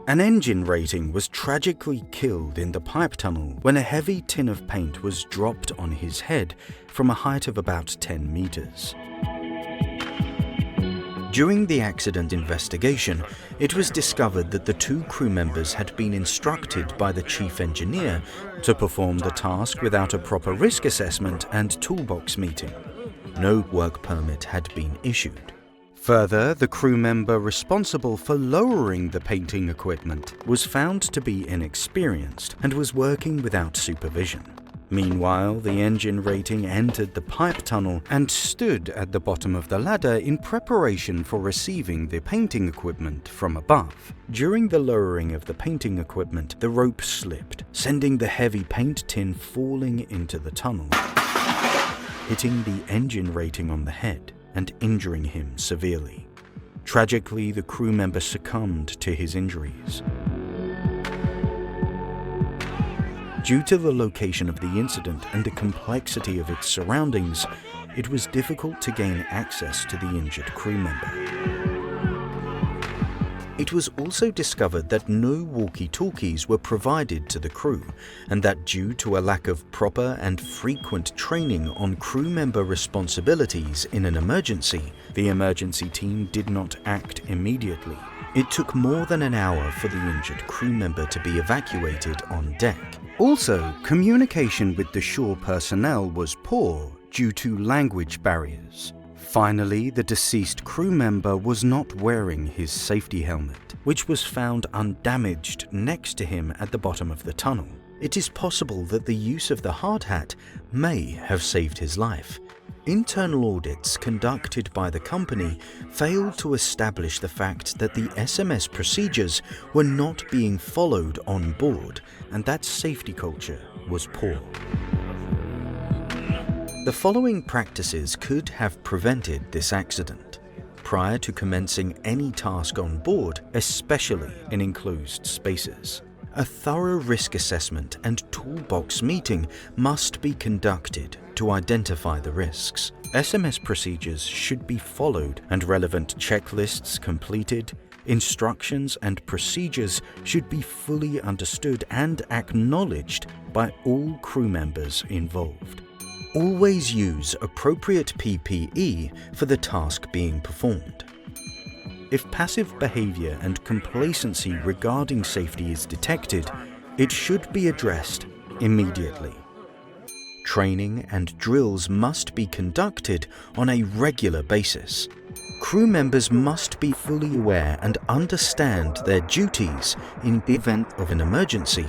An engine rating was tragically killed in the pipe tunnel when a heavy tin of paint was dropped on his head from a height of about 10 meters. During the accident investigation, it was discovered that the two crew members had been instructed by the chief engineer to perform the task without a proper risk assessment and toolbox meeting. No work permit had been issued. Further, the crew member responsible for lowering the painting equipment was found to be inexperienced and was working without supervision. Meanwhile, the engine rating entered the pipe tunnel and stood at the bottom of the ladder in preparation for receiving the painting equipment from above. During the lowering of the painting equipment, the rope slipped, sending the heavy paint tin falling into the tunnel, hitting the engine rating on the head and injuring him severely. Tragically, the crew member succumbed to his injuries. Due to the location of the incident and the complexity of its surroundings, it was difficult to gain access to the injured crew member. It was also discovered that no walkie-talkies were provided to the crew, and that due to a lack of proper and frequent training on crew member responsibilities in an emergency, the emergency team did not act immediately. It took more than an hour for the injured crew member to be evacuated on deck. Also, communication with the shore personnel was poor due to language barriers. Finally, the deceased crew member was not wearing his safety helmet, which was found undamaged next to him at the bottom of the tunnel. It is possible that the use of the hard hat may have saved his life. Internal audits conducted by the company failed to establish the fact that the SMS procedures were not being followed on board and that safety culture was poor. The following practices could have prevented this accident. Prior to commencing any task on board, especially in enclosed spaces, a thorough risk assessment and toolbox meeting must be conducted to identify the risks. SMS procedures should be followed and relevant checklists completed. Instructions and procedures should be fully understood and acknowledged by all crew members involved. Always use appropriate PPE for the task being performed. If passive behavior and complacency regarding safety is detected, it should be addressed immediately. Training and drills must be conducted on a regular basis. Crew members must be fully aware and understand their duties in the event of an emergency.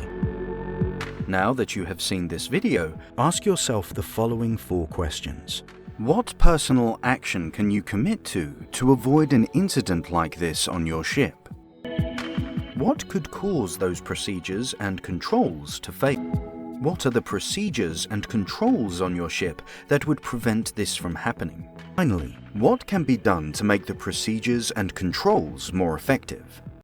Now that you have seen this video, ask yourself the following 4 questions. What personal action can you commit to avoid an incident like this on your ship? What could cause those procedures and controls to fail? What are the procedures and controls on your ship that would prevent this from happening? Finally, what can be done to make the procedures and controls more effective?